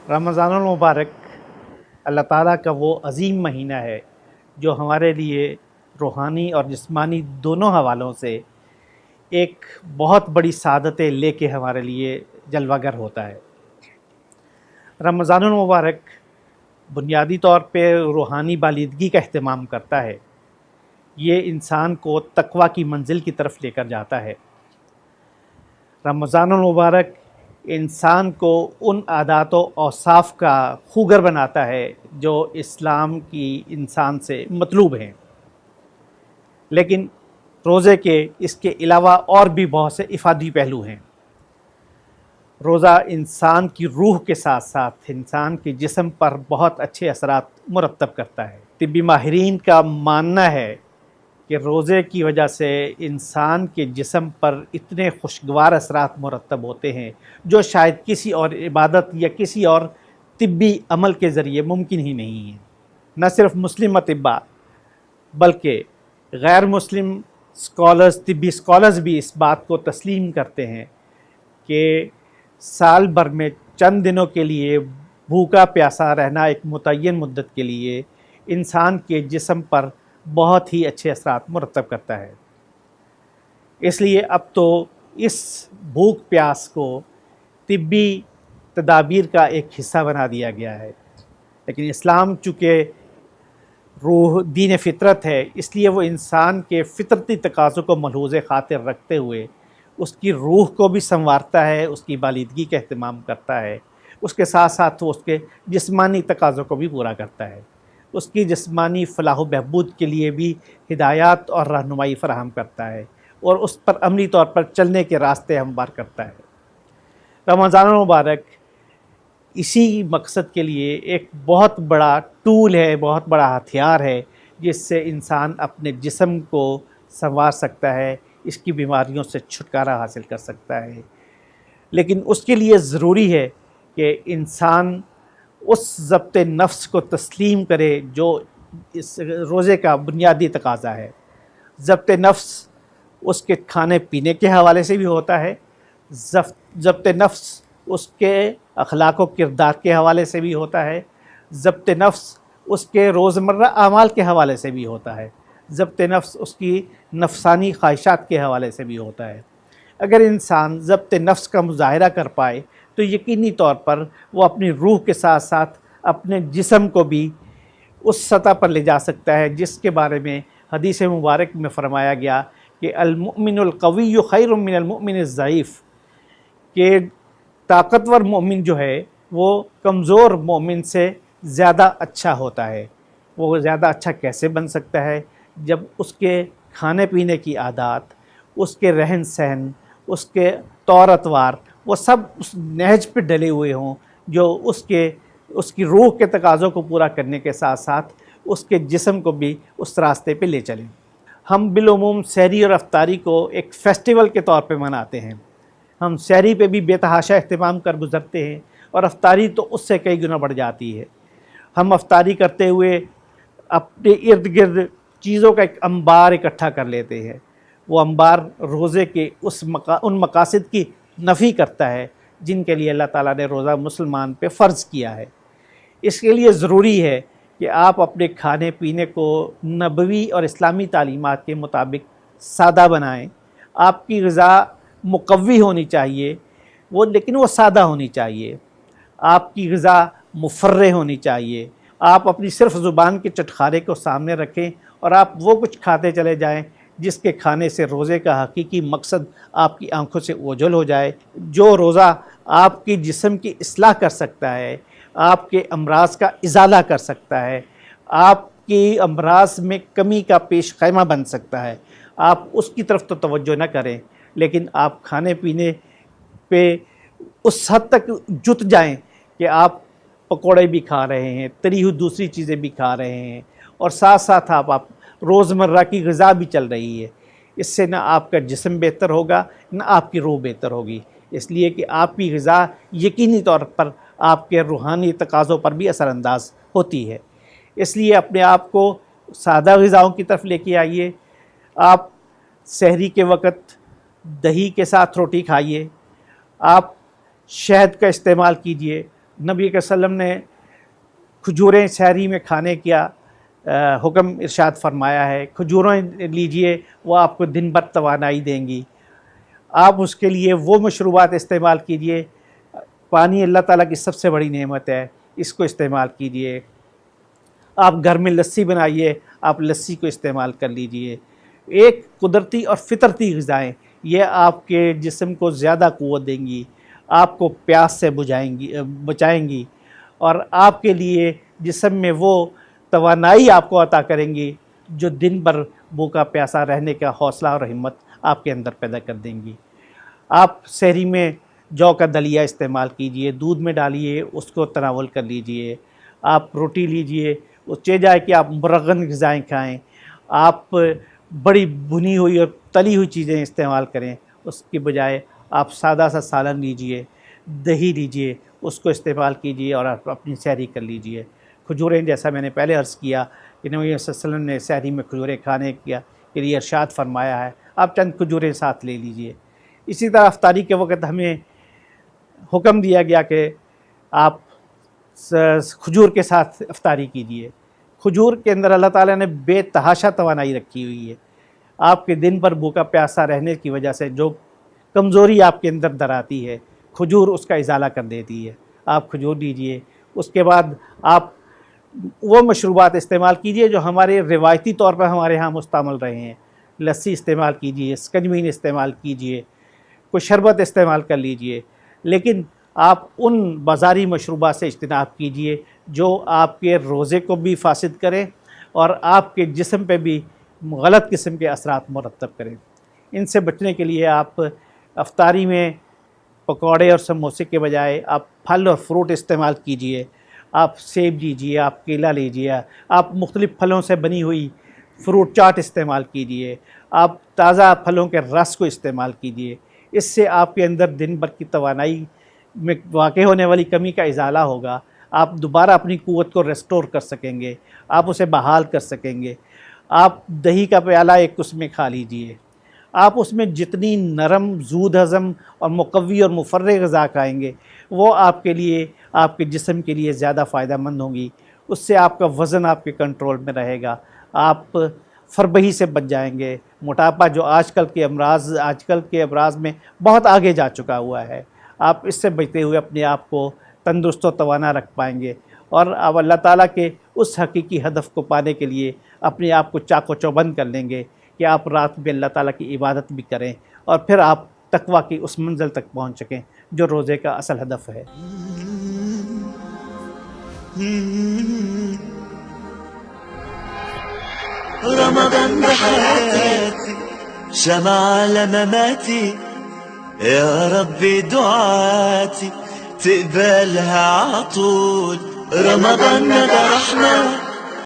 رمضان المبارک اللہ تعالیٰ کا وہ عظیم مہینہ ہے جو ہمارے لیے روحانی اور جسمانی دونوں حوالوں سے ایک بہت بڑی سعادتیں لے کے ہمارے لیے جلوہ گر ہوتا ہے۔ رمضان المبارک بنیادی طور پہ روحانی بالیدگی کا اہتمام کرتا ہے۔ یہ انسان کو تقویٰ کی منزل کی طرف لے کر جاتا ہے۔ رمضان المبارک انسان کو ان عادات و اوصاف کا خوگر بناتا ہے جو اسلام کی انسان سے مطلوب ہیں، لیکن روزے کے اس کے علاوہ اور بھی بہت سے افادی پہلو ہیں۔ روزہ انسان کی روح کے ساتھ ساتھ انسان کے جسم پر بہت اچھے اثرات مرتب کرتا ہے۔ طبی ماہرین کا ماننا ہے کہ روزے کی وجہ سے انسان کے جسم پر اتنے خوشگوار اثرات مرتب ہوتے ہیں جو شاید کسی اور عبادت یا کسی اور طبی عمل کے ذریعے ممکن ہی نہیں ہے۔ نہ صرف مسلم اطباء بلکہ غیر مسلم طبی اسکالرز بھی اس بات کو تسلیم کرتے ہیں کہ سال بھر میں چند دنوں کے لیے بھوکا پیاسا رہنا ایک متعین مدت کے لیے انسان کے جسم پر بہت ہی اچھے اثرات مرتب کرتا ہے۔ اس لیے اب تو اس بھوک پیاس کو طبی تدابیر کا ایک حصہ بنا دیا گیا ہے، لیکن اسلام چونکہ روح دین فطرت ہے، اس لیے وہ انسان کے فطرتی تقاضوں کو ملحوظ خاطر رکھتے ہوئے اس کی روح کو بھی سنوارتا ہے، اس کی بالیدگی کا اہتمام کرتا ہے، اس کے ساتھ ساتھ وہ اس کے جسمانی تقاضوں کو بھی پورا کرتا ہے، اس کی جسمانی فلاح و بہبود کے لیے بھی ہدایات اور رہنمائی فراہم کرتا ہے اور اس پر عملی طور پر چلنے کے راستے ہموار کرتا ہے۔ رمضان المبارک اسی مقصد کے لیے ایک بہت بڑا ٹول ہے، بہت بڑا ہتھیار ہے جس سے انسان اپنے جسم کو سنوار سکتا ہے، اس کی بیماریوں سے چھٹکارا حاصل کر سکتا ہے، لیکن اس کے لیے ضروری ہے کہ انسان اس ضبط نفس کو تسلیم کرے جو اس روزے کا بنیادی تقاضا ہے۔ ضبط نفس اس کے کھانے پینے کے حوالے سے بھی ہوتا ہے، ضبط نفس اس کے اخلاق و کردار کے حوالے سے بھی ہوتا ہے، ضبط نفس اس کے روزمرہ اعمال کے حوالے سے بھی ہوتا ہے، ضبط نفس اس کی نفسانی خواہشات کے حوالے سے بھی ہوتا ہے۔ اگر انسان ضبط نفس کا مظاہرہ کر پائے تو یقینی طور پر وہ اپنی روح کے ساتھ ساتھ اپنے جسم کو بھی اس سطح پر لے جا سکتا ہے جس کے بارے میں حدیث مبارک میں فرمایا گیا کہ المؤمن القوی خیر من المؤمن الضعیف، کہ طاقتور مومن جو ہے وہ کمزور مومن سے زیادہ اچھا ہوتا ہے۔ وہ زیادہ اچھا کیسے بن سکتا ہے؟ جب اس کے کھانے پینے کی عادات، اس کے رہن سہن، اس کے طور اطوار وہ سب اس نہج پہ ڈلے ہوئے ہوں جو اس کی روح کے تقاضوں کو پورا کرنے کے ساتھ ساتھ اس کے جسم کو بھی اس راستے پہ لے چلیں۔ ہم بالعموم سحری اور افطاری کو ایک فیسٹیول کے طور پہ مناتے ہیں۔ ہم سحری پہ بھی بے تحاشا اہتمام کر گزرتے ہیں اور افطاری تو اس سے کئی گنا بڑھ جاتی ہے۔ ہم افطاری کرتے ہوئے اپنے ارد گرد چیزوں کا ایک انبار اکٹھا کر لیتے ہیں۔ وہ انبار روزے کے ان مقاصد کی نفی کرتا ہے جن کے لیے اللہ تعالیٰ نے روزہ مسلمان پہ فرض کیا ہے۔ اس کے لیے ضروری ہے کہ آپ اپنے کھانے پینے کو نبوی اور اسلامی تعلیمات کے مطابق سادہ بنائیں۔ آپ کی غذا مقوی ہونی چاہیے، لیکن وہ سادہ ہونی چاہیے۔ آپ کی غذا مفرح ہونی چاہیے۔ آپ اپنی صرف زبان کے چٹخارے کو سامنے رکھیں اور آپ وہ کچھ کھاتے چلے جائیں جس کے کھانے سے روزے کا حقیقی مقصد آپ کی آنکھوں سے اوجھل ہو جائے۔ جو روزہ آپ کی جسم کی اصلاح کر سکتا ہے، آپ کے امراض کا ازالہ کر سکتا ہے، آپ کی امراض میں کمی کا پیش خیمہ بن سکتا ہے، آپ اس کی طرف تو توجہ نہ کریں، لیکن آپ کھانے پینے پہ اس حد تک جت جائیں کہ آپ پکوڑے بھی کھا رہے ہیں، تلی ہوئی دوسری چیزیں بھی کھا رہے ہیں اور ساتھ ساتھ آپ روزمرہ کی غذا بھی چل رہی ہے۔ اس سے نہ آپ کا جسم بہتر ہوگا نہ آپ کی روح بہتر ہوگی، اس لیے کہ آپ کی غذا یقینی طور پر آپ کے روحانی تقاضوں پر بھی اثر انداز ہوتی ہے۔ اس لیے اپنے آپ کو سادہ غذاؤں کی طرف لے کے آئیے۔ آپ سحری کے وقت دہی کے ساتھ روٹی کھائیے، آپ شہد کا استعمال کیجئے، نبی کے وسلم نے کھجوریں سحری میں کھانے کا حکم ارشاد فرمایا ہے. کھجوریں لیجئے، وہ آپ کو دن بھر توانائی دیں گی. آپ اس کے لیے وہ مشروبات استعمال کیجئے. پانی اللہ تعالیٰ کی سب سے بڑی نعمت ہے، اس کو استعمال کیجئے. آپ گھر میں لسی بنائیے، آپ لسی کو استعمال کر لیجئے. ایک قدرتی اور فطرتی غذائیں، یہ آپ کے جسم کو زیادہ قوت دیں گی، آپ کو پیاس سے بچائیں گی، اور آپ کے لیے جسم میں وہ توانائی آپ کو عطا کریں گی جو دن بھر بھوکا پیاسا رہنے کا حوصلہ اور ہمت آپ کے اندر پیدا کر دیں گی. آپ سحری میں جو کا دلیا استعمال کیجئے، دودھ میں ڈالیے، اس کو تناول کر لیجئے. آپ روٹی لیجئے، اس چاہے جائے کہ آپ مرغن غذائیں کھائیں، آپ بڑی بھنی ہوئی اور تلی ہوئی چیزیں استعمال کریں، اس کی بجائے آپ سادہ سا سالن لیجئے، دہی لیجئے، اس کو استعمال کیجئے اور آپ اپنی سحری کر لیجئے. کھجوریں، جیسا میں نے پہلے عرض کیا کہ نبی صلی اللہ علیہ وسلم نے سحری میں کھجوریں کھانے کے لیے ارشاد فرمایا ہے، آپ چند کھجوریں ساتھ لے لیجئے. اسی طرح افطاری کے وقت ہمیں حکم دیا گیا کہ آپ کھجور کے ساتھ افطاری کیجئے. کھجور کے اندر اللہ تعالیٰ نے بے تحاشا توانائی رکھی ہوئی ہے. آپ کے دن پر بھوکا پیاسا رہنے کی وجہ سے جو کمزوری آپ کے اندر در آتی ہے، کھجور اس کا ازالہ کر دیتی ہے. آپ کھجور لیجئے. اس کے بعد آپ وہ مشروبات استعمال کیجئے جو ہمارے روایتی طور پر ہمارے ہاں مستعمل رہے ہیں. لسی استعمال کیجئے، سکنجبین استعمال کیجئے، کوئی شربت استعمال کر لیجئے. لیکن آپ ان بازاری مشروبات سے اجتناب کیجئے جو آپ کے روزے کو بھی فاسد کریں اور آپ کے جسم پہ بھی غلط قسم کے اثرات مرتب کریں. ان سے بچنے کے لیے آپ افطاری میں پکوڑے اور سموسے کے بجائے آپ پھل اور فروٹ استعمال کیجئے. آپ سیب لیجئے، آپ کیلا لیجئے، آپ مختلف پھلوں سے بنی ہوئی فروٹ چاٹ استعمال کیجئے، آپ تازہ پھلوں کے رس کو استعمال کیجئے. اس سے آپ کے اندر دن بھر کی توانائی میں واقع ہونے والی کمی کا ازالہ ہوگا. آپ دوبارہ اپنی قوت کو ریسٹور کر سکیں گے، آپ اسے بحال کر سکیں گے. آپ دہی کا پیالہ ایک اس میں کھا لیجئے. آپ اس میں جتنی نرم، زود ہضم اور مقوی اور مفرح غذا کھائیں گے وہ آپ کے لیے، آپ کے جسم کے لیے زیادہ فائدہ مند ہوں گی. اس سے آپ کا وزن آپ کے کنٹرول میں رہے گا، آپ فربہی سے بچ جائیں گے. موٹاپا جو آج کل کے امراض میں بہت آگے جا چکا ہوا ہے، آپ اس سے بچتے ہوئے اپنے آپ کو تندرست و توانا رکھ پائیں گے. اور آپ اللہ تعالیٰ کے اس حقیقی ہدف کو پانے کے لیے اپنے آپ کو چاق و چوبند کر لیں گے کہ آپ رات میں اللہ تعالیٰ کی عبادت بھی کریں اور پھر آپ تقویٰ کی اس منزل تک پہنچ سکیں جو روزے کا اصل ہدف ہے. رمضان بحياتي شمعة لمماتي، يا ربي دعاتي تقبلها عطول. رمضان ده رحمة